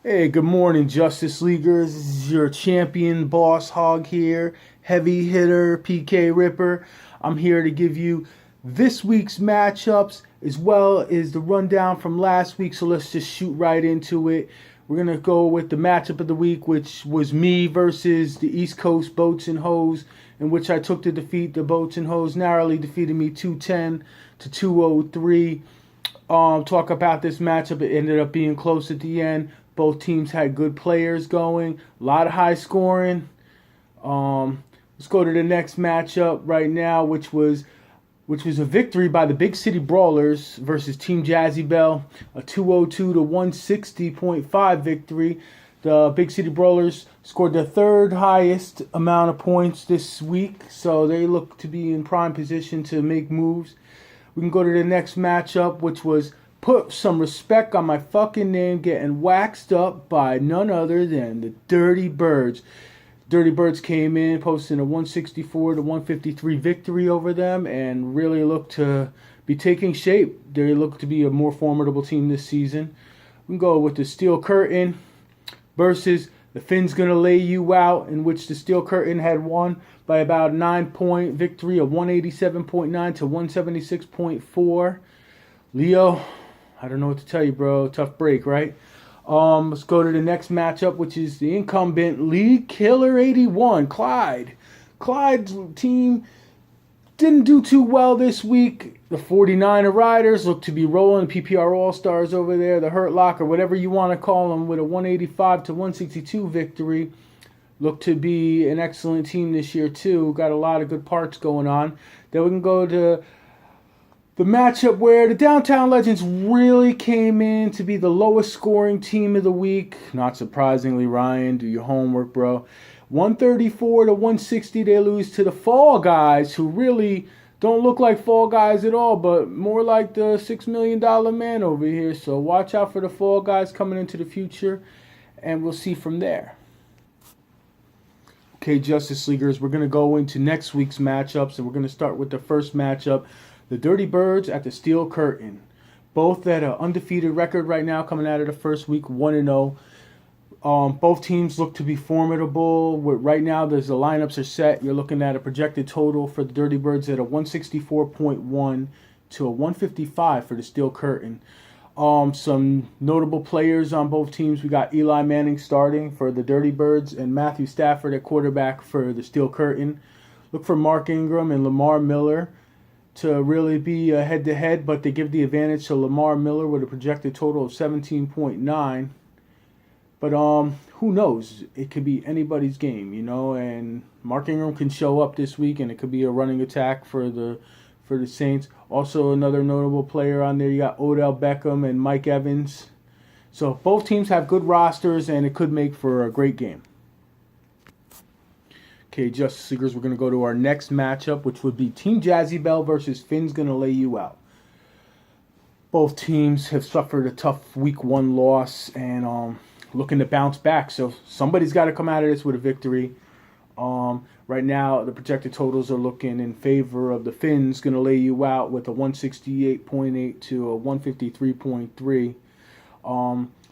Hey, good morning, Justice Leaguers. This is your champion boss hog here, heavy hitter PK Ripper. I'm here to give you this week's matchups as well as the rundown from last week. So let's just shoot right into it. We're going to go with the matchup of the week, which was me versus the East Coast Boats and Hoes, in which I took to defeat the Boats and Hoes, narrowly defeating me 210 to 203. Talk about this matchup. It ended up being close at the end. Both teams had good players going, a lot of high scoring. Let's go to the next matchup right now, which was a victory by the Big City Brawlers versus Team Jazzy Bell, a 202 to 160.5 victory. The Big City Brawlers scored the third highest amount of points this week, so they look to be in prime position to make moves. We can go to the next matchup, which was put some respect on my fucking name, getting waxed up by none other than the Dirty Birds. Dirty Birds came in, posting a 164 to 153 victory over them, and really looked to be taking shape. They look to be a more formidable team this season. We can go with the Steel Curtain versus the Finn's Gonna Lay You Out, in which the Steel Curtain had won by about 9-point victory of 187.9 to 176.4. Leo, I don't know what to tell you, bro. Tough break, right? Let's go to the next matchup, which is the incumbent League Killer 81, Clyde. Clyde's team didn't do too well this week. The 49er Riders look to be rolling PPR All-Stars over there, the Hurt Locker, whatever you want to call them, with a 185 to 162 victory. Look to be an excellent team this year, too. Got a lot of good parts going on. Then we can go to the matchup where the Downtown Legends really came in to be the lowest scoring team of the week. Not surprisingly, Ryan, do your homework, bro. 134 to 160, they lose to the Fall Guys, who really don't look like Fall Guys at all, but more like the $6 million man over here. So watch out for the Fall Guys coming into the future, and we'll see from there. Okay, Justice Leaguers, we're going to go into next week's matchups, and we're going to start with the first matchup. The Dirty Birds at the Steel Curtain. Both at an undefeated record right now, coming out of the first week, 1-0. Both teams look to be formidable. Right now, the lineups are set. You're looking at a projected total for the Dirty Birds at a 164.1 to a 155 for the Steel Curtain. Some notable players on both teams. We got Eli Manning starting for the Dirty Birds and Matthew Stafford at quarterback for the Steel Curtain. Look for Mark Ingram and Lamar Miller to really be head-to-head, but they give the advantage to Lamar Miller with a projected total of 17.9. But who knows? It could be anybody's game, and Mark Ingram can show up this week, and it could be a running attack for the Saints. Also, another notable player on there, you got Odell Beckham and Mike Evans. So both teams have good rosters, and it could make for a great game. Okay, Justice Leaguers, we're going to go to our next matchup, which would be Team Jazzy Bell versus Finn's Gonna Lay You Out. Both teams have suffered a tough week one loss and looking to bounce back. So somebody's got to come out of this with a victory. Right now, the projected totals are looking in favor of the Finn's Gonna Lay You Out with a 168.8 to a 153.3.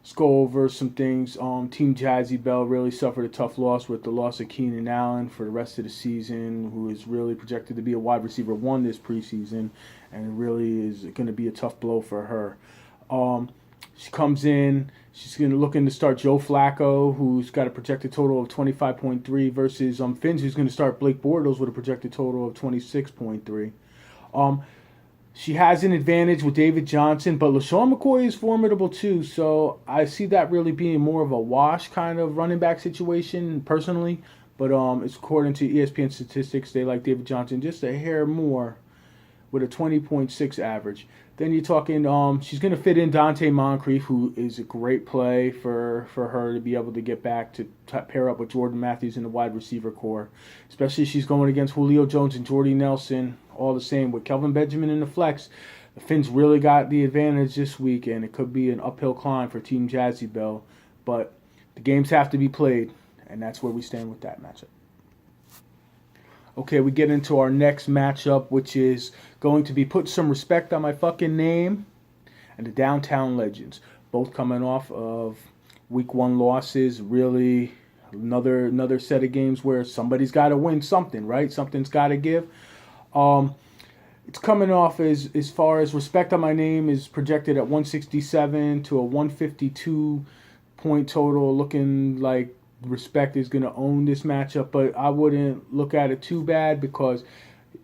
Let's go over some things. Team Jazzy Bell really suffered a tough loss with the loss of Keenan Allen for the rest of the season, who is really projected to be a wide receiver one this preseason, and really is going to be a tough blow for her. She comes in. She's looking to start Joe Flacco, who's got a projected total of 25.3, versus Finns, who's going to start Blake Bortles with a projected total of 26.3. She has an advantage with David Johnson, but LaShawn McCoy is formidable too, so I see that really being more of a wash kind of running back situation personally. But it's according to ESPN statistics, they like David Johnson just a hair more with a 20.6 average. Then you're talking, she's going to fit in Dante Moncrief, who is a great play for her to be able to get back to pair up with Jordan Matthews in the wide receiver core. Especially she's going against Julio Jones and Jordy Nelson, all the same. With Kelvin Benjamin in the flex, the Finns really got the advantage this week, and it could be an uphill climb for Team Jazzy Bell. But the games have to be played, and that's where we stand with that matchup. Okay, we get into our next matchup, which is going to be Put Some Respect on My Fucking Name and the Downtown Legends. Both coming off of Week 1 losses, really another set of games where somebody's got to win something, right? Something's got to give. It's coming off as far as respect on my name is projected at 167 to a 152 point total, looking like respect is going to own this matchup, but I wouldn't look at it too bad because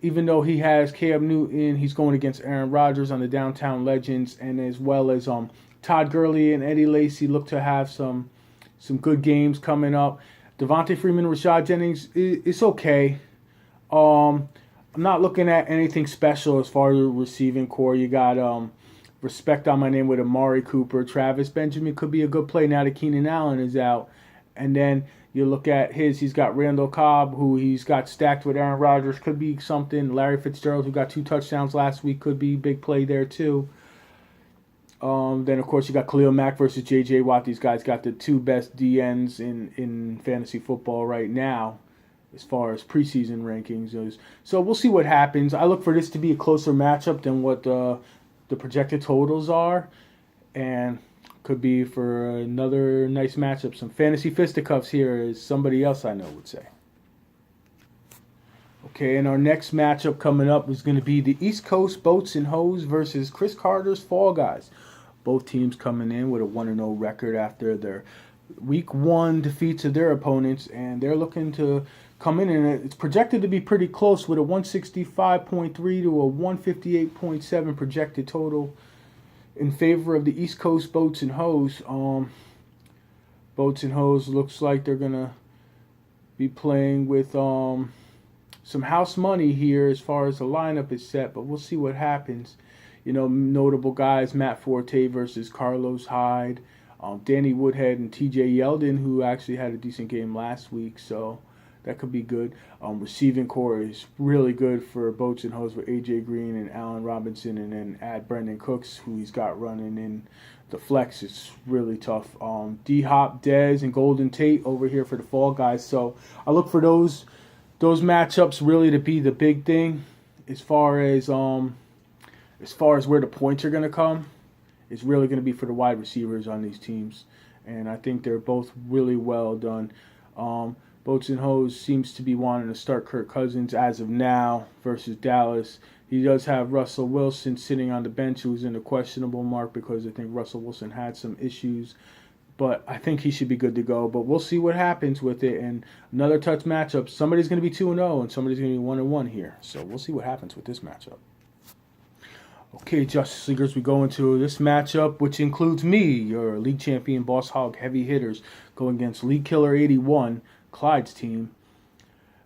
even though he has Cam Newton, he's going against Aaron Rodgers on the Downtown Legends, and as well as Todd Gurley and Eddie Lacy look to have some good games coming up. Devontae Freeman, Rashad Jennings, it's okay. I'm not looking at anything special as far as the receiving core. You got respect on my name with Amari Cooper. Travis Benjamin could be a good play now that Keenan Allen is out. And then you look at he's got Randall Cobb, who he's got stacked with Aaron Rodgers, could be something. Larry Fitzgerald, who got 2 touchdowns last week, could be a big play there too. Then, of course, you got Khalil Mack versus J.J. Watt. These guys got the 2 best DNs in fantasy football right now as far as preseason rankings goes. So we'll see what happens. I look for this to be a closer matchup than what the projected totals are. And could be for another nice matchup. Some fantasy fisticuffs here, as somebody else I know would say. Okay, and our next matchup coming up is going to be the East Coast Boats and Hoes versus Chris Carter's Fall Guys. Both teams coming in with a 1-0 record after their Week 1 defeats of their opponents, and they're looking to come in, and it's projected to be pretty close with a 165.3 to a 158.7 projected total in favor of the East Coast Boats and Hoes. Boats and Hoes looks like they're going to be playing with some house money here as far as the lineup is set, but we'll see what happens. You know, notable guys, Matt Forte versus Carlos Hyde, Danny Woodhead and TJ Yeldon, who actually had a decent game last week, so that could be good. Receiving core is really good for Boats and Hoes with A.J. Green and Allen Robinson, and then add Brendan Cooks, who he's got running in the flex. It's really tough. D-Hop, Dez, and Golden Tate over here for the Fall Guys. So I look for those matchups really to be the big thing as far as where the points are going to come. It's really going to be for the wide receivers on these teams, and I think they're both really well done. Boats and Hoes seems to be wanting to start Kirk Cousins as of now versus Dallas. He does have Russell Wilson sitting on the bench, who's in the questionable mark because I think Russell Wilson had some issues. But I think he should be good to go. But we'll see what happens with it. And another touch matchup. Somebody's going to be 2-0 and somebody's going to be 1-1 here. So we'll see what happens with this matchup. Okay, Justice Leaguers, we go into this matchup, which includes me, your league champion, Boss Hog Heavy Hitters, going against League Killer 81, Clyde's team.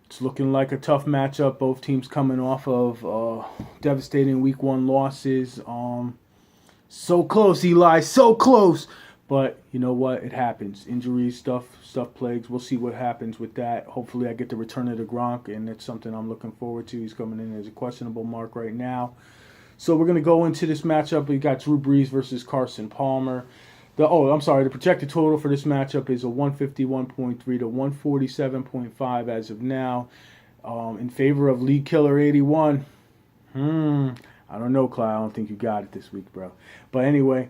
It's looking like a tough matchup. Both teams coming off of devastating Week 1 losses. So close, Eli, so close. But you know what? It happens. Injuries, stuff plagues. We'll see what happens with that. Hopefully I get the return of the Gronk, and it's something I'm looking forward to. He's coming in as a questionable mark right now. So we're going to go into this matchup. We got Drew Brees versus Carson Palmer. The projected total for this matchup is a 151.3 to 147.5 as of now, in favor of League Killer 81. I don't know, Clyde. I don't think you got it this week, bro. But anyway,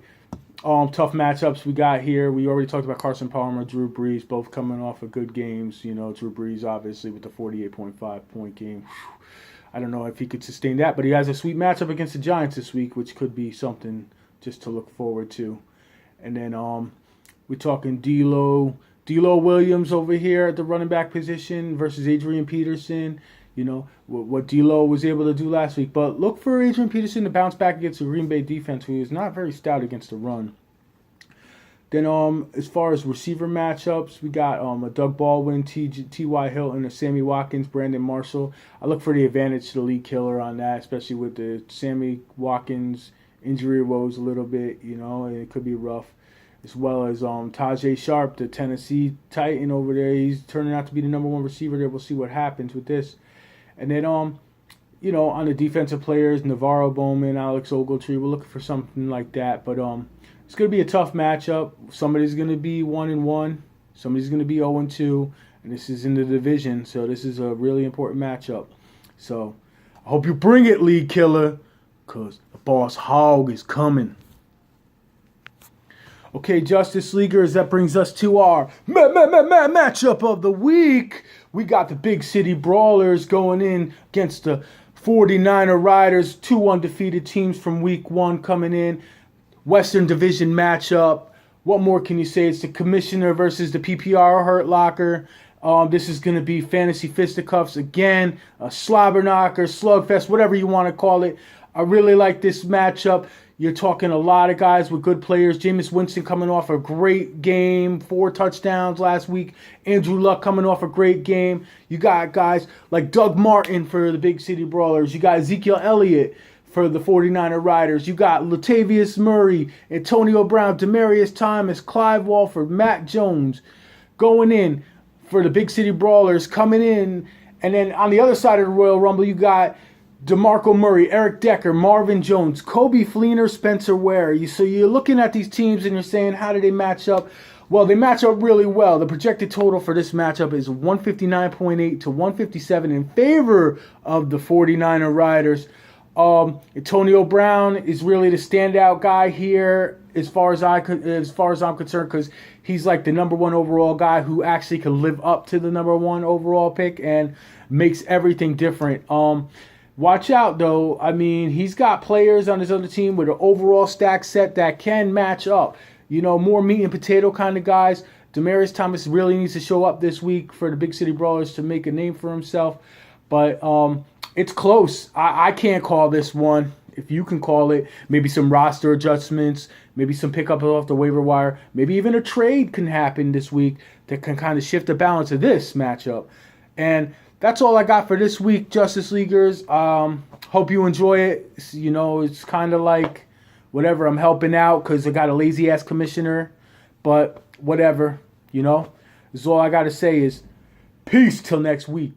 tough matchups we got here. We already talked about Carson Palmer, Drew Brees, both coming off of good games. You know, Drew Brees obviously with the 48.5 point game. I don't know if he could sustain that, but he has a sweet matchup against the Giants this week, which could be something just to look forward to. And then we're talking D'Lo Williams over here at the running back position versus Adrian Peterson. You know, what D'Lo was able to do last week. But look for Adrian Peterson to bounce back against the Green Bay defense, who is not very stout against the run. Then as far as receiver matchups, we got a Doug Baldwin, T.Y. Hilton, a Sammy Watkins, Brandon Marshall. I look for the advantage to the league killer on that, especially with the Sammy Watkins injury woes a little bit, you know, and it could be rough. As well as Tajay Sharp, the Tennessee Titan over there. He's turning out to be the number 1 receiver there. We'll see what happens with this. And then, you know, on the defensive players, Navarro Bowman, Alex Ogletree, we're looking for something like that. But it's going to be a tough matchup. Somebody's going to be 1-1. Somebody's going to be 0-2. And this is in the division, so this is a really important matchup. So I hope you bring it, League Killer, because the Boss Hog is coming. Okay, Justice Leaguers, that brings us to our matchup of the week. We got the Big City Brawlers going in against the 49er Riders, two undefeated teams from week 1 coming in. Western Division matchup. What more can you say? It's the Commissioner versus the PPR Hurt Locker. This is going to be fantasy fisticuffs again, a slobber knocker, slugfest, whatever you want to call it. I really like this matchup. You're talking a lot of guys with good players. Jameis Winston coming off a great game, 4 touchdowns last week. Andrew Luck coming off a great game. You got guys like Doug Martin for the Big City Brawlers. You got Ezekiel Elliott for the 49er Riders. You got Latavius Murray, Antonio Brown, Demaryius Thomas, Clive Walford, Matt Jones going in for the Big City Brawlers coming in. And then on the other side of the Royal Rumble, you got DeMarco Murray, Eric Decker, Marvin Jones, Kobe Fleener, Spencer Ware. So you're looking at these teams and you're saying, how do they match up? Well, they match up really well. The projected total for this matchup is 159.8 to 157 in favor of the 49er Riders. Antonio Brown is really the standout guy here as far as I'm concerned, because he's like the number 1 overall guy who actually can live up to the number 1 overall pick and makes everything different. Watch out though. I mean, he's got players on his other team with an overall stack set that can match up. You know, more meat and potato kind of guys. Demaryius Thomas really needs to show up this week for the Big City Brawlers to make a name for himself. But it's close. I can't call this one. If you can call it, maybe some roster adjustments, maybe some pickup off the waiver wire, maybe even a trade can happen this week that can kind of shift the balance of this matchup. And that's all I got for this week, Justice Leaguers. Hope you enjoy it. You know, it's kind of like whatever. I'm helping out because I got a lazy-ass commissioner. But whatever, you know. That's all I got to say is peace till next week.